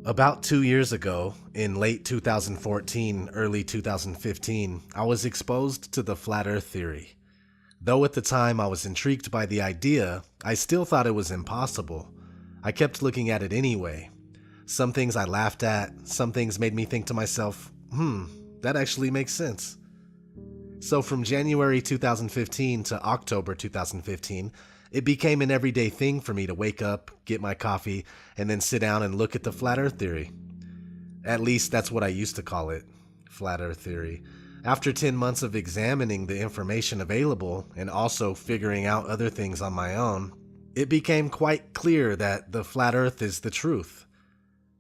About 2 years ago, in late 2014, early 2015, I was exposed to the flat earth theory. Though at the time I was intrigued by the idea, I still thought it was impossible. I kept looking at it anyway. Some things I laughed at, some things made me think to myself, that actually makes sense. So from January 2015 to October 2015, it became an everyday thing for me to wake up, get my coffee, and then sit down and look at the flat earth theory. At least that's what I used to call it, flat earth theory. After 10 months of examining the information available and also figuring out other things on my own, it became quite clear that the flat earth is the truth.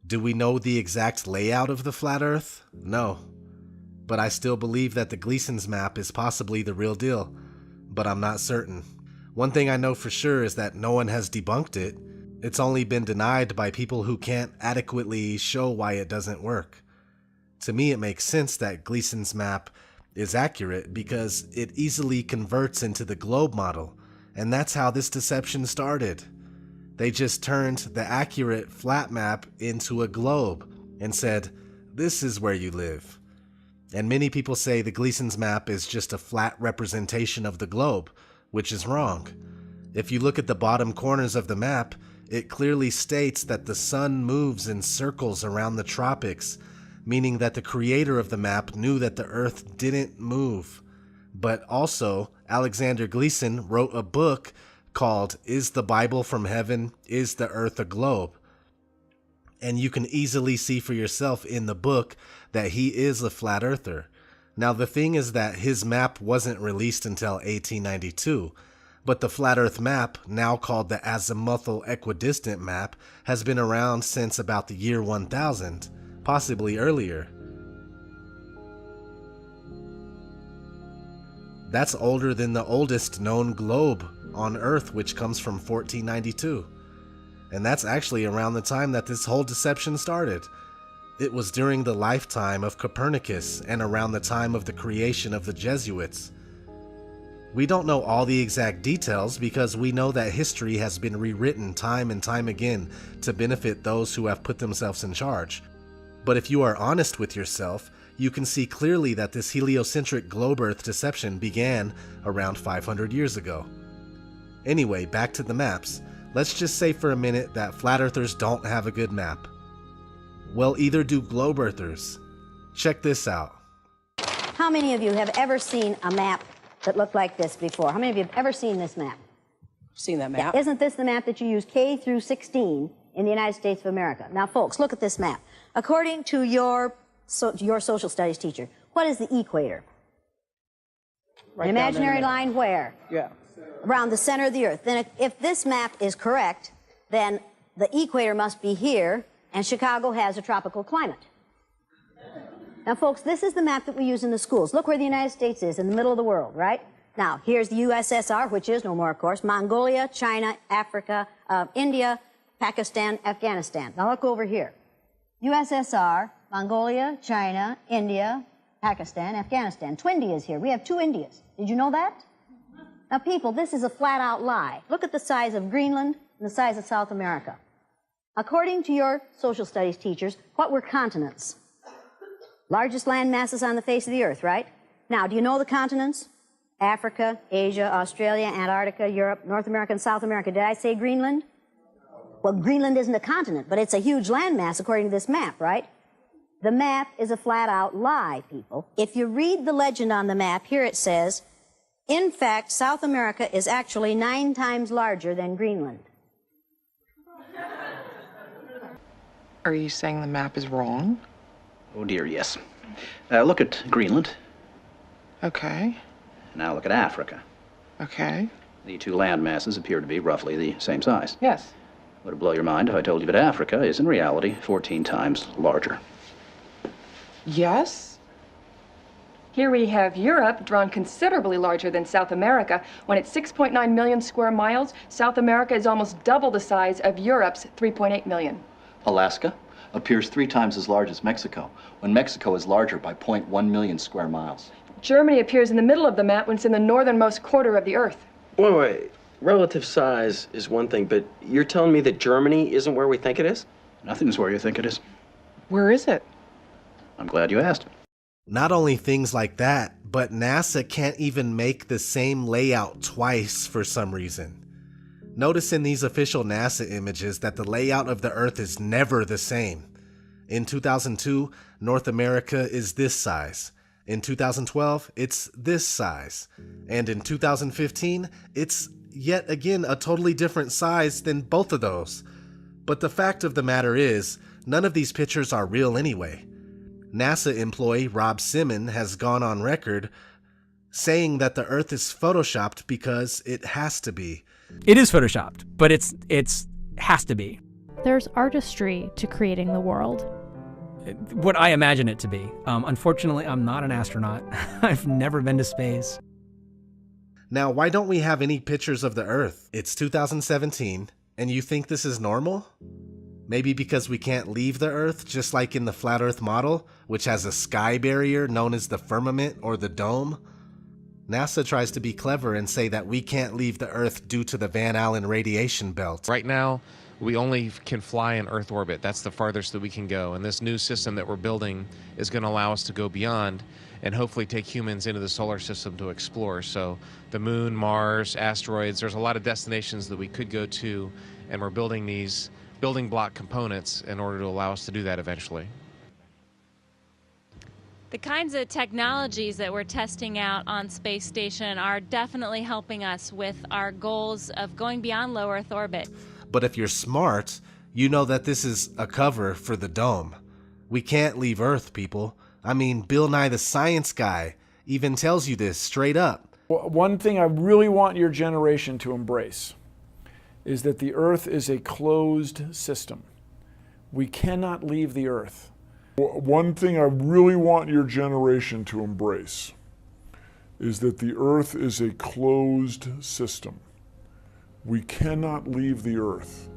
Do we know the exact layout of the flat earth? No. But I still believe that the Gleasons Map is possibly the real deal, but I'm not certain. One thing I know for sure is that no one has debunked it. It's only been denied by people who can't adequately show why it doesn't work. To me, it makes sense that Gleasons Map is accurate because it easily converts into the globe model, and that's how this deception started. They just turned the accurate flat map into a globe and said, "This is where you live." And many people say the Gleasons Map is just a flat representation of the globe, which is wrong. If you look at the bottom corners of the map, it clearly states that the sun moves in circles around the tropics, meaning that the creator of the map knew that the earth didn't move. But also, Alexander Gleason wrote a book called "Is the Bible from Heaven? Is the Earth a Globe?" And you can easily see for yourself in the book that he is a flat earther. Now the thing is that his map wasn't released until 1892, but the flat earth map, now called the azimuthal equidistant map, has been around since about the year 1000, possibly earlier. That's older than the oldest known globe on Earth, which comes from 1492. And that's actually around the time that this whole deception started. It was during the lifetime of Copernicus and around the time of the creation of the Jesuits. We don't know all the exact details because we know that history has been rewritten time and time again to benefit those who have put themselves in charge. But if you are honest with yourself, you can see clearly that this heliocentric globe Earth deception began around 500 years ago. Anyway, back to the maps. Let's just say for a minute that flat earthers don't have a good map. Well, either do globe earthers. Check this out. How many of you have ever seen a map that looked like this before? How many of you have ever seen this map? I've seen that map. Yeah. Isn't this the map that you use K through 16 in the United States of America? Now, folks, look at this map. According to your social studies teacher, what is the equator? Right An imaginary line where? Yeah. Around the center of the Earth. Then if this map is correct, then the equator must be here, and Chicago has a tropical climate. Now, folks, this is the map that we use in the schools. Look where the United States is, in the middle of the world, right? Now, here's the USSR, which is no more, of course, Mongolia, China, Africa, India, Pakistan, Afghanistan. Now, look over here. USSR, Mongolia, China, India, Pakistan, Afghanistan. Two Indias here. We have two Indias. Did you know that? Now, people, this is a flat-out lie. Look at the size of Greenland and the size of South America. According to your social studies teachers, what were continents? Largest land masses on the face of the Earth, right? Now, do you know the continents? Africa, Asia, Australia, Antarctica, Europe, North America, and South America. Did I say Greenland? Well, Greenland isn't a continent, but it's a huge landmass according to this map, right? The map is a flat-out lie, people. If you read the legend on the map, here it says, in fact, South America is actually 9 times larger than Greenland. Are you saying the map is wrong? Oh dear, yes. Look at Greenland. Okay. Now look at Africa. Okay. The two land masses appear to be roughly the same size. Yes. Would it blow your mind if I told you that Africa is in reality 14 times larger? Yes? Here we have Europe, drawn considerably larger than South America. When it's 6.9 million square miles, South America is almost double the size of Europe's 3.8 million. Alaska appears 3 times as large as Mexico, when Mexico is larger by 0.1 million square miles. Germany appears in the middle of the map when it's in the northernmost quarter of the Earth. Wait. Relative size is one thing, but you're telling me that Germany isn't where we think it is? Nothing's where you think it is. Where is it? I'm glad you asked. Not only things like that, but NASA can't even make the same layout twice for some reason. Notice in these official NASA images that the layout of the Earth is never the same. In 2002, North America is this size. In 2012, it's this size. And in 2015, it's yet again a totally different size than both of those. But the fact of the matter is, none of these pictures are real anyway. NASA employee Rob Simon has gone on record saying that the Earth is photoshopped because it has to be. It is photoshopped, but it's has to be. There's artistry to creating the world. What I imagine it to be. Unfortunately, I'm not an astronaut. I've never been to space. Now, why don't we have any pictures of the Earth? It's 2017, and you think this is normal? Maybe because we can't leave the Earth, just like in the flat Earth model, which has a sky barrier known as the firmament or the dome? NASA tries to be clever and say that we can't leave the Earth due to the Van Allen radiation belt. Right now, we only can fly in Earth orbit. That's the farthest that we can go. And this new system that we're building is going to allow us to go beyond and hopefully take humans into the solar system to explore. So the moon, Mars, asteroids, there's a lot of destinations that we could go to, and we're building these building block components in order to allow us to do that eventually. The kinds of technologies that we're testing out on Space Station are definitely helping us with our goals of going beyond low Earth orbit. But if you're smart, you know that this is a cover for the dome. We can't leave Earth, people. I mean, Bill Nye the Science Guy even tells you this straight up. One thing I really want your generation to embrace is that the Earth is a closed system. We cannot leave the Earth. One thing I really want your generation to embrace is that the Earth is a closed system. We cannot leave the Earth.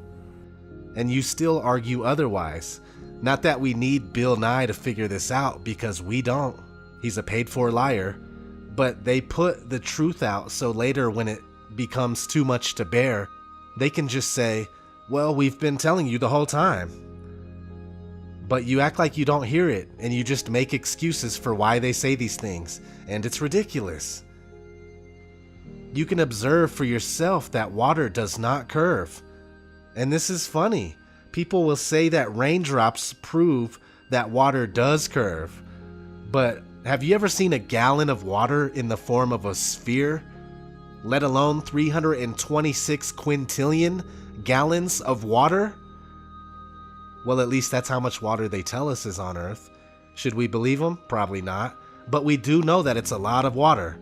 And you still argue otherwise. Not that we need Bill Nye to figure this out, because we don't. He's a paid-for liar. But they put the truth out so later when it becomes too much to bear, they can just say, well, we've been telling you the whole time. But you act like you don't hear it, and you just make excuses for why they say these things, and it's ridiculous. You can observe for yourself that water does not curve. And this is funny. People will say that raindrops prove that water does curve. But have you ever seen a gallon of water in the form of a sphere? Let alone 326 quintillion gallons of water? Well, at least that's how much water they tell us is on Earth. Should we believe them? Probably not. But we do know that it's a lot of water.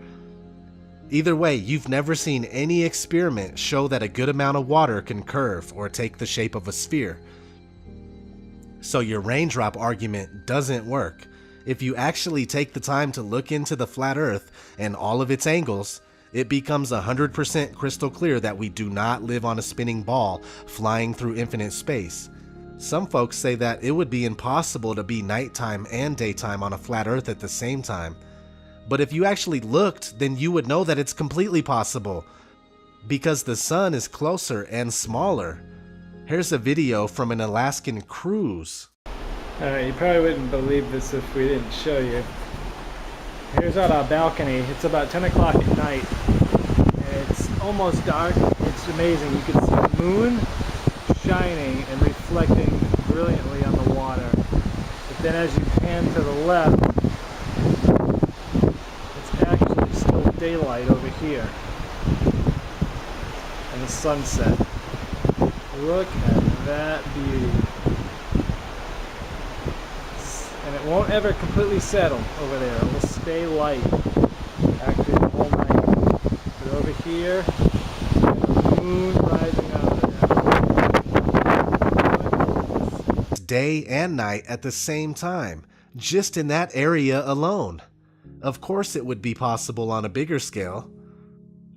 Either way, you've never seen any experiment show that a good amount of water can curve or take the shape of a sphere. So your raindrop argument doesn't work. If you actually take the time to look into the flat Earth and all of its angles, it becomes 100% crystal clear that we do not live on a spinning ball flying through infinite space. Some folks say that it would be impossible to be nighttime and daytime on a flat Earth at the same time. But if you actually looked, then you would know that it's completely possible, because the sun is closer and smaller. Here's a video from an Alaskan cruise. You probably wouldn't believe this if we didn't show you. Here's out our balcony. It's about 10 o'clock at night. It's almost dark. It's amazing. You can see the moon shining and reflecting brilliantly on the water. But then as you pan to the left, it's actually still daylight over here. And the sunset. Look at that beauty. And it won't ever completely settle over there. It will stay light actually the whole night. But over here, the moon rising out of there. Day and night at the same time, just in that area alone. Of course it would be possible on a bigger scale.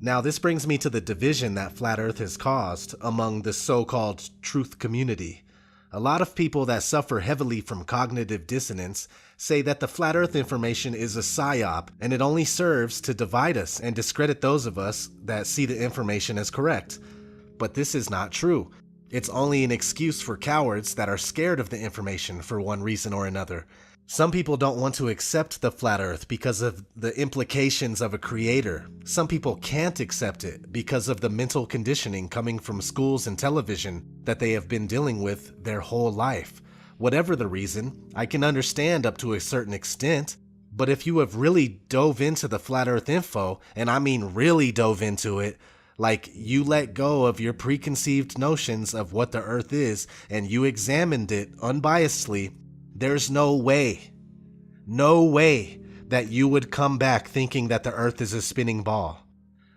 Now this brings me to the division that Flat Earth has caused among the so-called truth community. A lot of people that suffer heavily from cognitive dissonance say that the Flat Earth information is a psyop and it only serves to divide us and discredit those of us that see the information as correct. But this is not true. It's only an excuse for cowards that are scared of the information for one reason or another. Some people don't want to accept the flat earth because of the implications of a creator. Some people can't accept it because of the mental conditioning coming from schools and television that they have been dealing with their whole life. Whatever the reason, I can understand up to a certain extent, but if you have really dove into the flat earth info, and I mean really dove into it, like you let go of your preconceived notions of what the earth is and you examined it unbiasedly, there's no way that you would come back thinking that the earth is a spinning ball.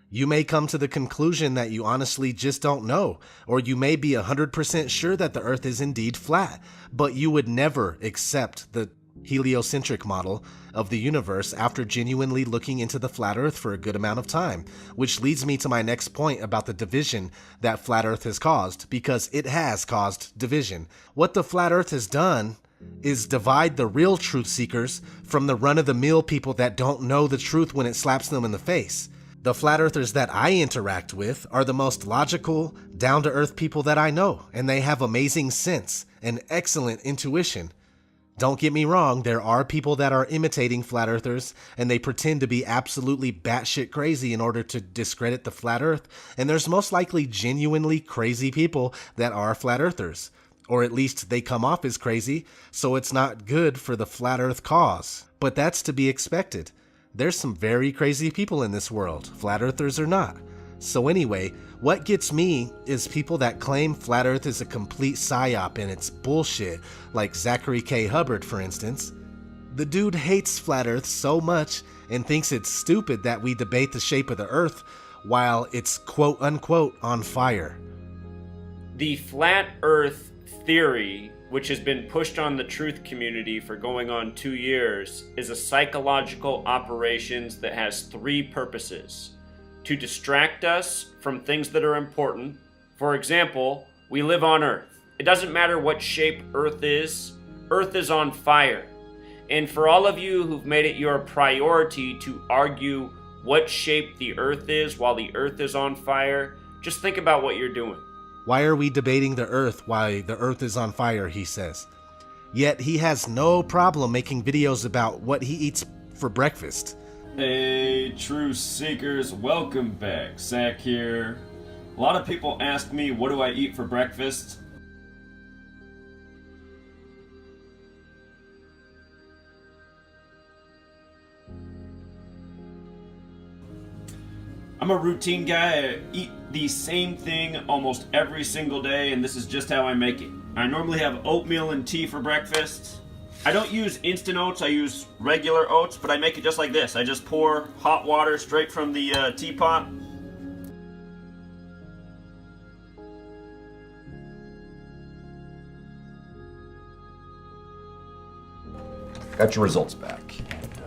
You may come to the conclusion that you honestly just don't know, or you may be 100% sure that the earth is indeed flat, but you would never accept the heliocentric model of the universe after genuinely looking into the flat earth for a good amount of time, which leads me to my next point about the division that flat earth has caused, because it has caused division. What the flat earth has done is divide the real truth seekers from the run-of-the-mill people that don't know the truth when it slaps them in the face. The flat earthers that I interact with are the most logical, down-to-earth people that I know, and they have amazing sense and excellent intuition. Don't get me wrong, there are people that are imitating flat earthers and they pretend to be absolutely batshit crazy in order to discredit the flat earth, and there's most likely genuinely crazy people that are flat earthers. Or at least they come off as crazy, so it's not good for the flat earth cause. But that's to be expected. There's some very crazy people in this world, flat earthers or not. So anyway, what gets me is people that claim flat earth is a complete psyop and it's bullshit, like Zachary K. Hubbard, for instance. The dude hates flat earth so much and thinks it's stupid that we debate the shape of the earth while it's quote unquote on fire. The flat earth theory, which has been pushed on the truth community for going on 2 years, is a psychological operations that has 3 purposes. To distract us from things that are important. For example, we live on Earth. It doesn't matter what shape Earth is on fire. And for all of you who've made it your priority to argue what shape the Earth is while the Earth is on fire, just think about what you're doing. Why are we debating the earth while the earth is on fire, he says. Yet he has no problem making videos about what he eats for breakfast. Hey, truth seekers, welcome back. Zach here. A lot of people ask me, what do I eat for breakfast? I'm a routine guy. I eat the same thing almost every single day, and this is just how I make it. I normally have oatmeal and tea for breakfast. I don't use instant oats, I use regular oats, but I make it just like this. I just pour hot water straight from the teapot. Got your results back, and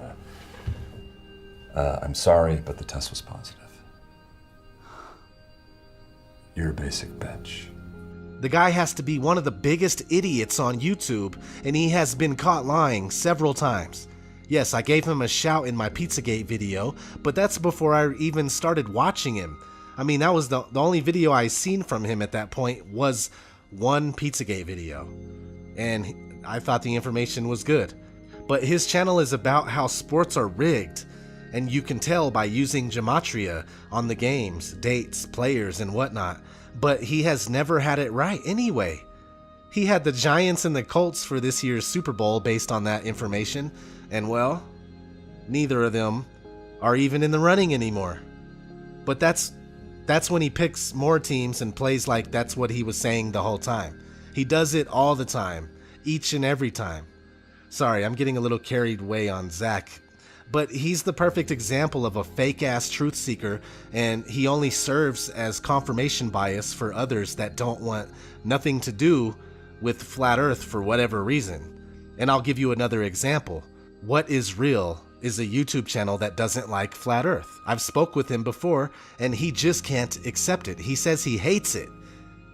I'm sorry, but the test was positive. You're a basic bitch. The guy has to be one of the biggest idiots on YouTube, and he has been caught lying several times. Yes, I gave him a shout in my Pizzagate video, but that's before I even started watching him. I mean, that was the only video I seen from him at that point was one Pizzagate video, and I thought the information was good. But his channel is about how sports are rigged, and you can tell by using gematria on the games, dates, players, and whatnot. But he has never had it right anyway. He had the Giants and the Colts for this year's Super Bowl based on that information, and well, neither of them are even in the running anymore. But that's when he picks more teams and plays like that's what he was saying the whole time. He does it all the time, each and every time. Sorry, I'm getting a little carried away on Zach, but he's the perfect example of a fake-ass truth seeker, and he only serves as confirmation bias for others that don't want nothing to do with flat earth for whatever reason. And I'll give you another example. What Is Real is a YouTube channel that doesn't like flat earth. I've spoke with him before, and he just can't accept it. He says he hates it.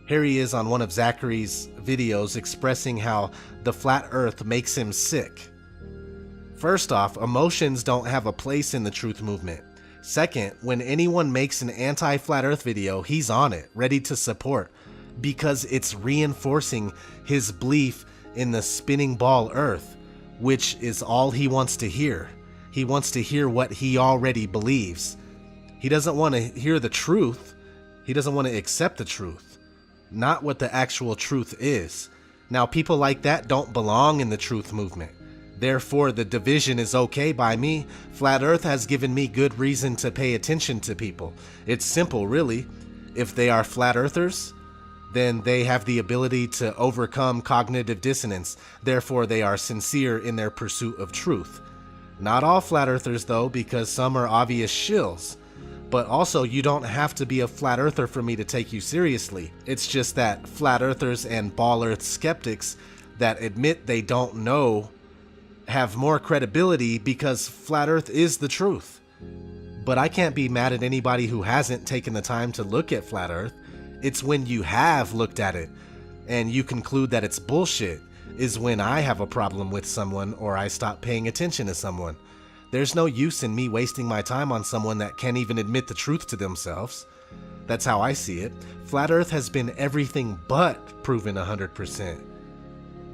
Here he is on one of Zachary's videos expressing how the flat earth makes him sick. First off, emotions don't have a place in the truth movement. Second, when anyone makes an anti-flat earth video, he's on it, ready to support. because it's reinforcing his belief in the spinning ball Earth, which is all he wants to hear. He wants to hear what he already believes. He doesn't want to hear the truth. He doesn't want to accept the truth, not what the actual truth is. Now, people like that don't belong in the truth movement. Therefore, the division is okay by me. Flat Earth has given me good reason to pay attention to people. It's simple, really. If they are flat earthers, then they have the ability to overcome cognitive dissonance. Therefore, they are sincere in their pursuit of truth. Not all flat earthers, though, because some are obvious shills. But also, you don't have to be a flat earther for me to take you seriously. It's just that flat earthers and ball earth skeptics that admit they don't know have more credibility because flat earth is the truth. But I can't be mad at anybody who hasn't taken the time to look at flat earth. It's when you have looked at it and you conclude that it's bullshit is when I have a problem with someone or I stop paying attention to someone. There's no use in me wasting my time on someone that can't even admit the truth to themselves. That's how I see it. Flat Earth has been everything but proven 100%.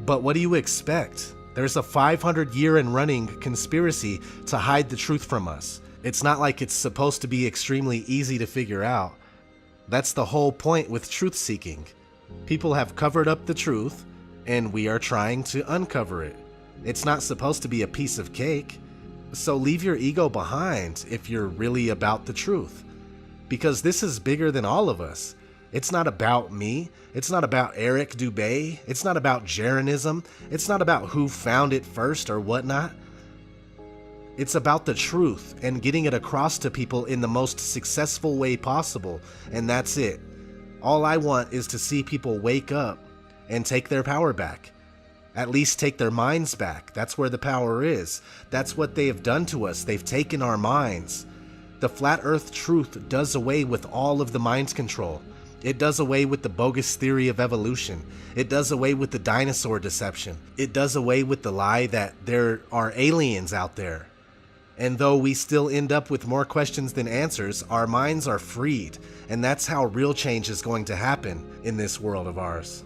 But what do you expect? There's a 500-year and running conspiracy to hide the truth from us. It's not like it's supposed to be extremely easy to figure out. That's the whole point with truth-seeking. People have covered up the truth, and we are trying to uncover it. It's not supposed to be a piece of cake. So leave your ego behind if you're really about the truth. Because this is bigger than all of us. It's not about me. It's not about Eric Dubé. It's not about Jeranism. It's not about who found it first or whatnot. It's about the truth and getting it across to people in the most successful way possible. And that's it. All I want is to see people wake up and take their power back. At least take their minds back. That's where the power is. That's what they have done to us. They've taken our minds. The flat earth truth does away with all of the mind control. It does away with the bogus theory of evolution. It does away with the dinosaur deception. It does away with the lie that there are aliens out there. And though we still end up with more questions than answers, our minds are freed. And that's how real change is going to happen in this world of ours.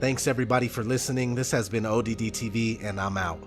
Thanks everybody for listening. This has been ODD TV, and I'm out.